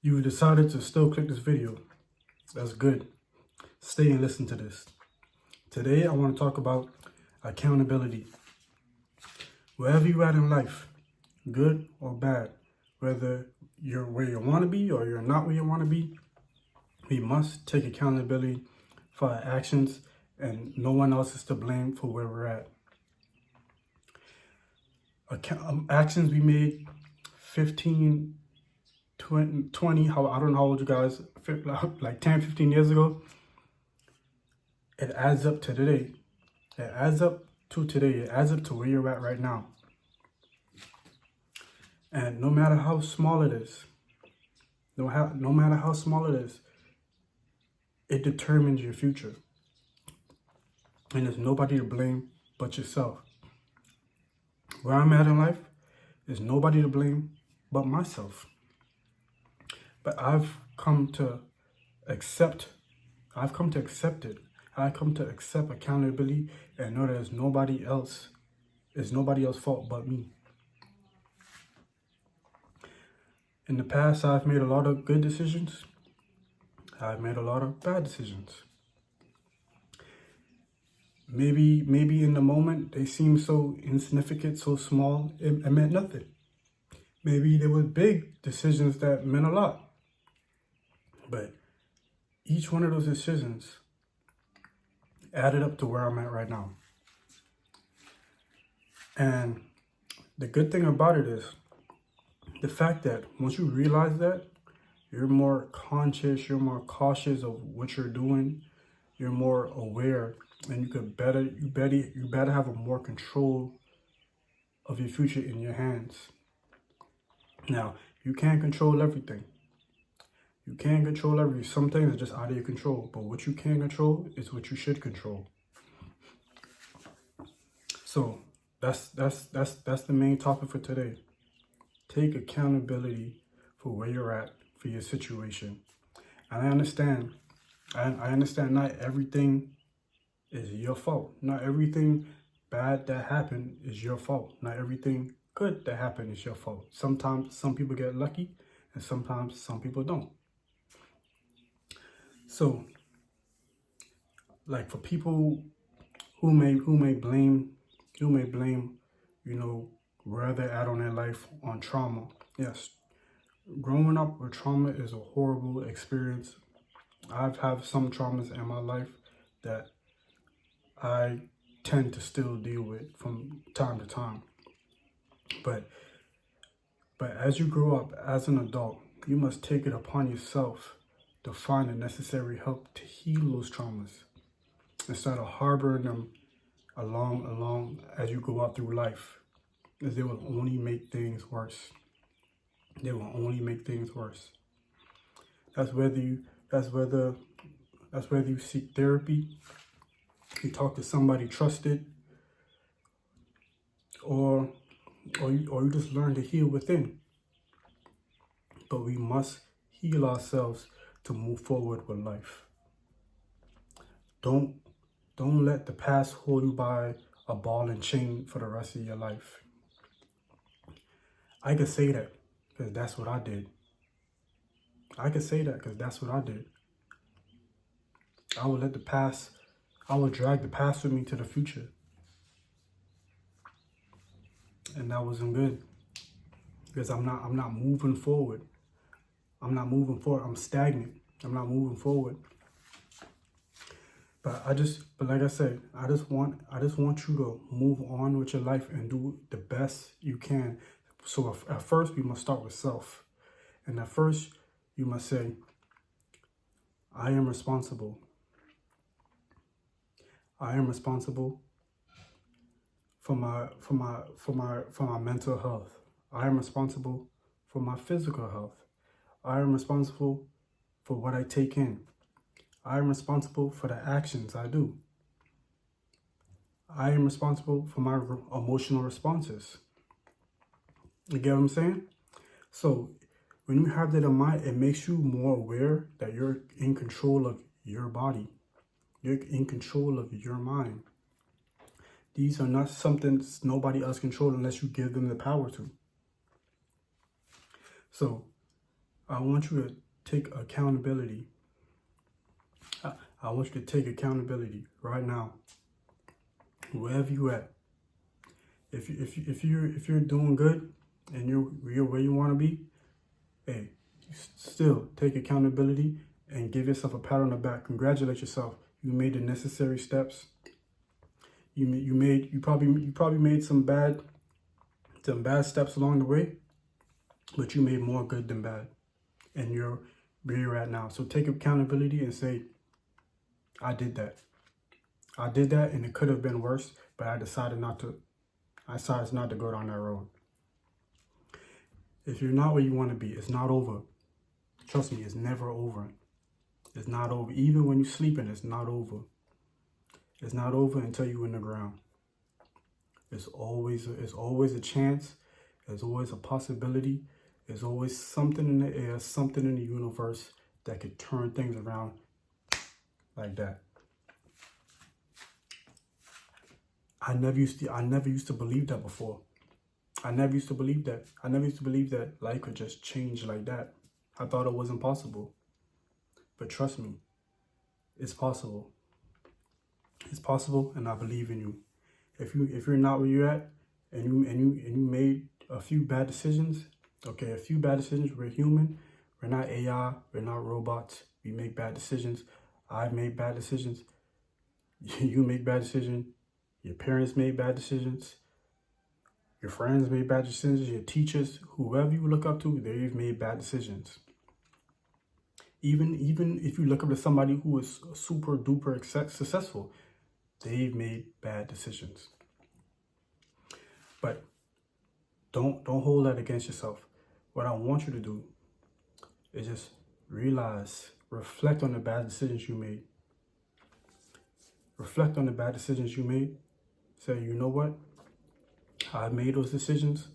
You decided to still click this video. That's good. Stay and listen to this. Today, I want to talk about accountability. Wherever you're at in life, good or bad, whether you're where you want to be or you're not where you want to be, we must take accountability for our actions, and no one else is to blame for where we're at. Actions we made 15, 20, I don't know how old you guys, like 10, 15 years ago, it adds up to today. It adds up to today. It adds up to where you're at right now. And no matter how small it is, no matter how small it is, it determines your future. And there's nobody to blame but yourself. Where I'm at in life, there's nobody to blame but myself. But I've come to accept it. I've come to accept accountability and know that it's nobody else's fault but me. In the past, I've made a lot of good decisions. I've made a lot of bad decisions. Maybe in the moment they seem so insignificant, so small, it meant nothing. Maybe there were big decisions that meant a lot. But each one of those decisions added up to where I'm at right now. And the good thing about it is the fact that once you realize that, you're more conscious, you're more cautious of what you're doing, you're more aware, and you better have a more control of your future in your hands. Now, you can't control everything. You can't control everything. Some things are just out of your control, but what you can control is what you should control. So that's the main topic for today. Take accountability for where you're at, for your situation. And I understand not everything is your fault. Not everything bad that happened is your fault. Not everything good that happened is your fault. Sometimes some people get lucky and sometimes some people don't. So, like for people who may blame, where they're at on their life on trauma. Yes, growing up with trauma is a horrible experience. I've had some traumas in my life that I tend to still deal with from time to time. But as you grow up as an adult, you must take it upon yourself to find the necessary help to heal those traumas instead of harboring them along as you go out through life, because they will only make things worse. They will only make things worse. That's whether you seek therapy, you talk to somebody trusted, or you just learn to heal within. But we must heal ourselves to move forward with life. Don't let the past hold you by a ball and chain for the rest of your life. I could say that because that's what I did. I would drag the past with me to the future. And that wasn't good. Because I'm not moving forward. I'm stagnant. I'm not moving forward. But like I said, I just want you to move on with your life and do the best you can. So at first we must start with self. And at first you must say, I am responsible. I am responsible for my mental health. I am responsible for my physical health. I am responsible for what I take in. I am responsible for the actions I do. I am responsible for my emotional responses. You get what I'm saying? So when you have that in mind, it makes you more aware that you're in control of your body. You're in control of your mind. These are not something nobody else controls unless you give them the power to. So I want you to take accountability. I want you to take accountability right now, wherever you at. If you're doing good and you're where you want to be, hey, still take accountability and give yourself a pat on the back. Congratulate yourself. You made the necessary steps. You probably made some bad steps along the way, but you made more good than bad, and you're where you're at now. So take accountability and say, I did that. I did that, and it could have been worse, but I decided not to. I decided not to go down that road. If you're not where you want to be, it's not over. Trust me, it's never over. It's not over. Even when you're sleeping, it's not over. It's not over until you're in the ground. It's always a chance. There's always a possibility. There's always something in the air, something in the universe that could turn things around like that. I never used to believe that before. I never used to believe that. I never used to believe that life could just change like that. I thought it was impossible. But trust me, it's possible. It's possible, and I believe in you. If you're not where you're at, and you made a few bad decisions, okay, a few bad decisions. We're human. We're not AI. We're not robots. We make bad decisions. I've made bad decisions. You make bad decisions. Your parents made bad decisions. Your friends made bad decisions. Your teachers, whoever you look up to, they've made bad decisions. Even if you look up to somebody who is super duper successful, they've made bad decisions. But don't hold that against yourself. What I want you to do is just reflect on the bad decisions you made. Reflect on the bad decisions you made. Say, you know what? I've made those decisions.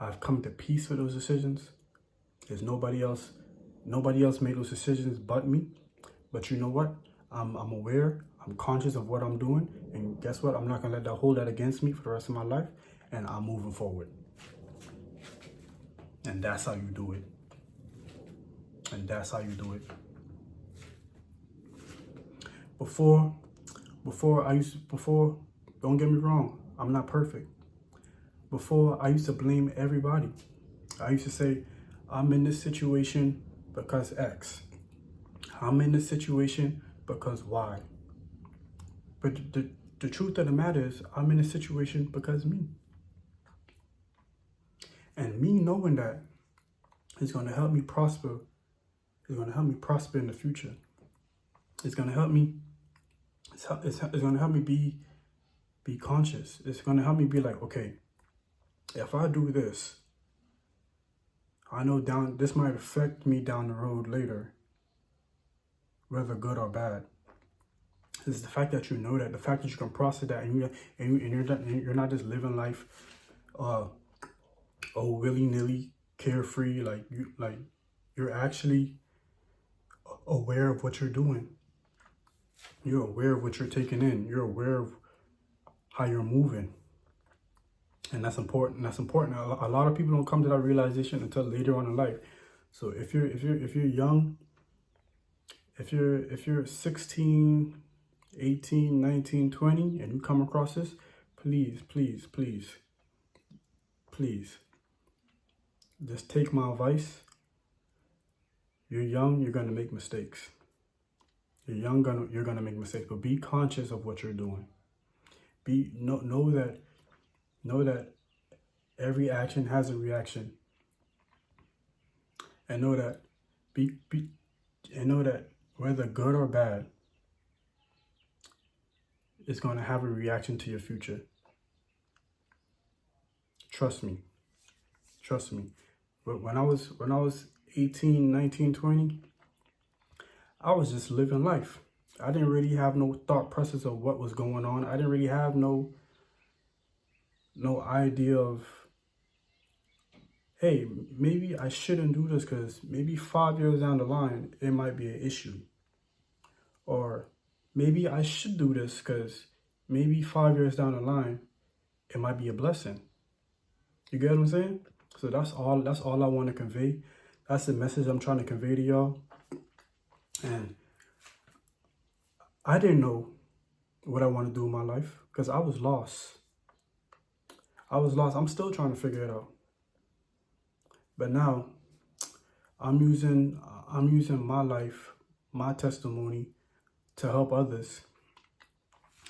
I've come to peace with those decisions. There's nobody else made those decisions but me. But you know what? I'm aware. I'm conscious of what I'm doing. And guess what? I'm not going to let that hold that against me for the rest of my life. And I'm moving forward. And that's how you do it. And that's how you do it. Before, don't get me wrong, I'm not perfect. Before, I used to blame everybody. I used to say, I'm in this situation because X. I'm in this situation because Y. But the truth of the matter is, I'm in this situation because me. And me knowing that is going to help me prosper. It's going to help me prosper in the future. It's going to help me. It's going to help me be conscious. It's going to help me be like, okay, if I do this, I know this might affect me down the road later, whether good or bad. It's the fact that you know that, the fact that you can process that, and you're not just living life, willy-nilly, carefree. Like you're actually aware of what you're doing. You're aware of what you're taking in. You're aware of how you're moving. And that's important. That's important. A lot of people don't come to that realization until later on in life. So if you're young, if you're 16, 18, 19, 20, and you come across this, please just take my advice. You're young, you're gonna make mistakes. You're young, you're gonna make mistakes, but be conscious of what you're doing. Know that every action has a reaction, and know that whether good or bad, it's going to have a reaction to your future. Trust me. But when I was 18, 19, 20, I was just living life. I didn't really have no thought process of what was going on. I didn't really have no idea of, hey, maybe I shouldn't do this because maybe 5 years down the line, it might be an issue. Or maybe I should do this because maybe 5 years down the line, it might be a blessing. You get what I'm saying? So that's all I want to convey. That's the message I'm trying to convey to y'all. And I didn't know what I want to do in my life because I was lost. I was lost. I'm still trying to figure it out. But now I'm using my life, my testimony to help others.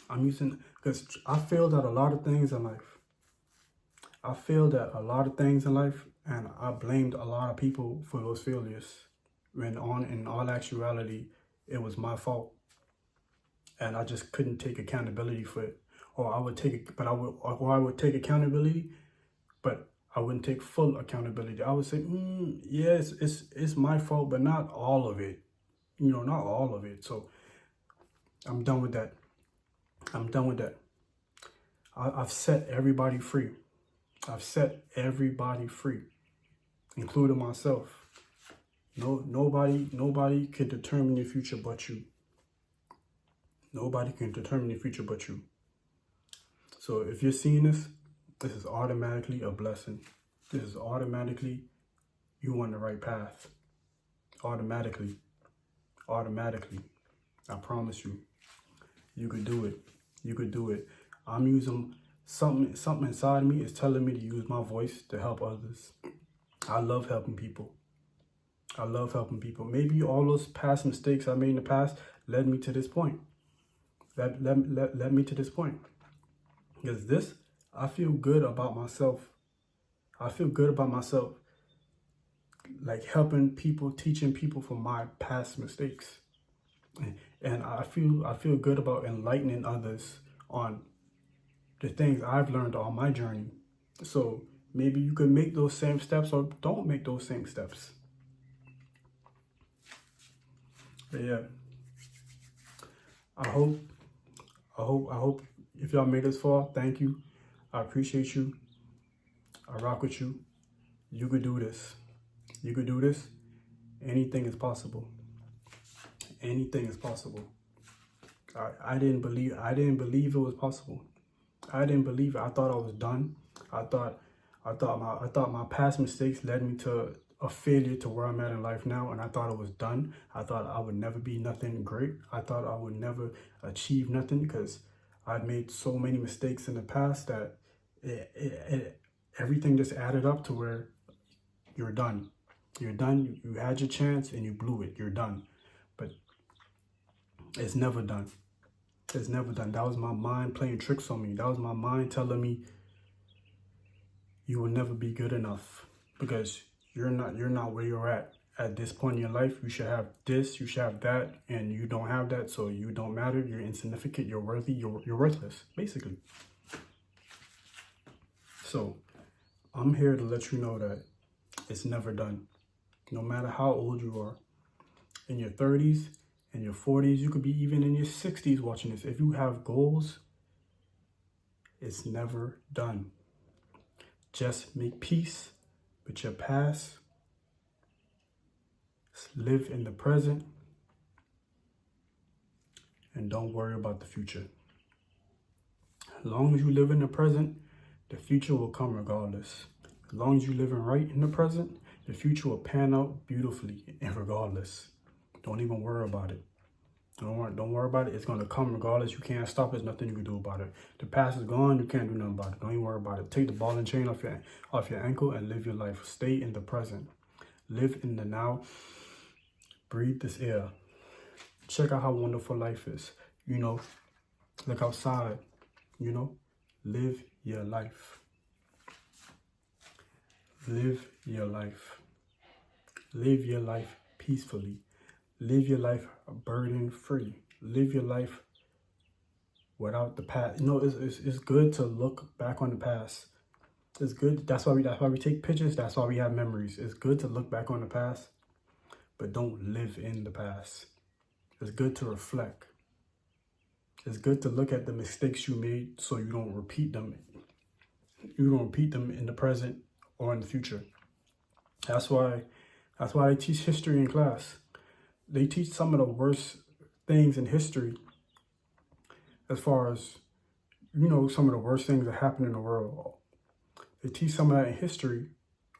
I'm using, because I failed at a lot of things in life. And I blamed a lot of people for those failures. When in all actuality, it was my fault. And I just couldn't take accountability for it. Or I would take take accountability, but I wouldn't take full accountability. I would say, yes, it's my fault, but not all of it. Not all of it. So I'm done with that. I've set everybody free. Including myself. Nobody can determine your future but you. Nobody can determine your future but you. So if you're seeing this is automatically a blessing. This is automatically you on the right path. Automatically. I promise you. You could do it. I'm using something inside of me is telling me to use my voice to help others. I love helping people. Maybe all those past mistakes I made in the past led me to this point. Led me to this point. Because I feel good about myself. Like helping people, teaching people from my past mistakes. And I feel good about enlightening others on the things I've learned on my journey. So maybe you can make those same steps or don't make those same steps. But yeah, I hope if y'all made this far, thank you. I appreciate you. I rock with you. You could do this. Anything is possible. I didn't believe it was possible. I didn't believe it. I thought I was done. I thought my past mistakes led me to a failure to where I'm at in life now, and I thought it was done. I thought I would never be nothing great. I thought I would never achieve nothing because I've made so many mistakes in the past that everything just added up to where you're done. You had your chance and you blew it. You're done. But it's never done. That was my mind playing tricks on me. That was my mind telling me you will never be good enough because you're not where you're at this point in your life. You should have this, you should have that, and you don't have that, so you don't matter. You're insignificant. You're worthy. You're worthless, basically. So I'm here to let you know that it's never done. No matter how old you are, in your 30s, in your 40s, you could be even in your 60s watching this. If you have goals, it's never done. Just make peace with your past. Live in the present. And don't worry about the future. As long as you live in the present, the future will come regardless. As long as you live right in the present, the future will pan out beautifully and regardless. Don't even worry about it. Don't worry about it. It's going to come regardless. You can't stop it. There's nothing you can do about it. The past is gone. You can't do nothing about it. Don't even worry about it. Take the ball and chain off your ankle and live your life. Stay in the present. Live in the now. Breathe this air. Check out how wonderful life is. Look outside. Live your life. Live your life. Live your life peacefully. Live your life burden-free. Live your life without the past. It's good to look back on the past. It's good. That's why we take pictures. That's why we have memories. It's good to look back on the past, but don't live in the past. It's good to reflect. It's good to look at the mistakes you made so you don't repeat them. You don't repeat them in the present or in the future. That's why they teach history in class. They teach some of the worst things in history as far as, some of the worst things that happen in the world. They teach some of that in history.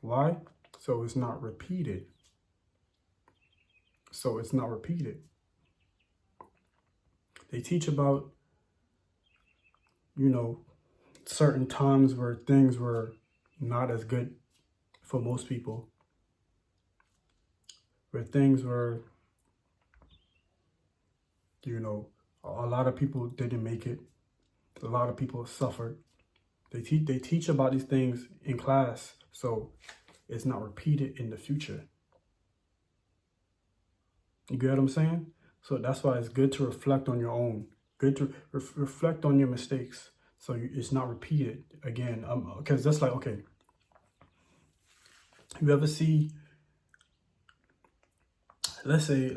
Why? So it's not repeated. so it's not repeated. They teach about, you know, certain times where things were not as good for most people, where things were, you know, a lot of people didn't make it. A lot of people suffered. They teach about these things in class, so it's not repeated in the future. You get what I'm saying? So that's why it's good to reflect on your own. Good to reflect on your mistakes, so it's not repeated again. Because that's like, okay, you ever see? Let's say.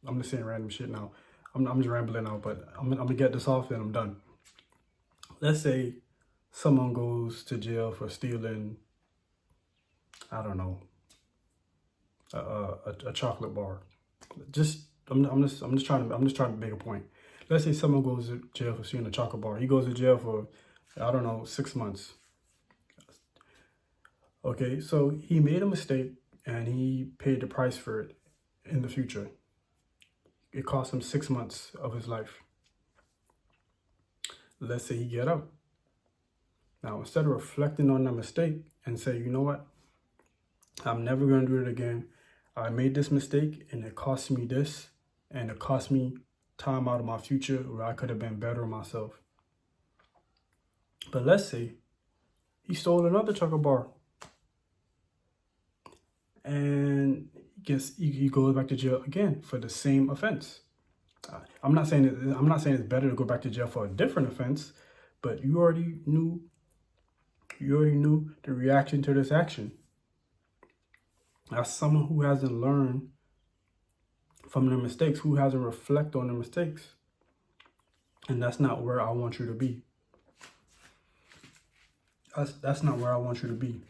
I'm just saying random shit now. I'm just rambling now, but I'm gonna get this off and I'm done. Let's say someone goes to jail for stealing, I don't know, a chocolate bar. I'm just trying to make a point. Let's say someone goes to jail for stealing a chocolate bar. He goes to jail for, I don't know, 6 months. Okay, so he made a mistake and he paid the price for it in the future. It cost him 6 months of his life. Let's say he get out. Now, instead of reflecting on that mistake and say, you know what, I'm never going to do it again. I made this mistake and it cost me this, and it cost me time out of my future where I could have been better myself. But let's say he stole another chocolate bar and he goes back to jail again for the same offense. I'm not saying it's better to go back to jail for a different offense, but you already knew the reaction to this action. As someone who hasn't learned from their mistakes, who hasn't reflected on their mistakes, and that's not where I want you to be. That's not where I want you to be.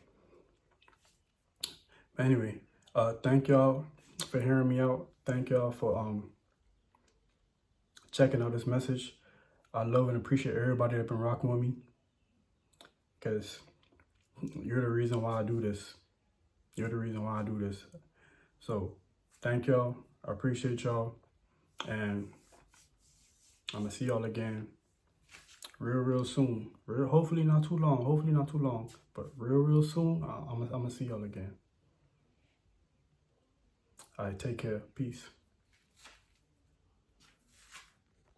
But anyway, thank y'all for hearing me out. Thank y'all for checking out this message. I love and appreciate everybody that's been rocking with me, because you're the reason why I do this. You're the reason why I do this. So thank y'all. I appreciate y'all. And I'm going to see y'all again real soon. Hopefully not too long. But real soon, I'm going to see y'all again. All right, take care. Peace.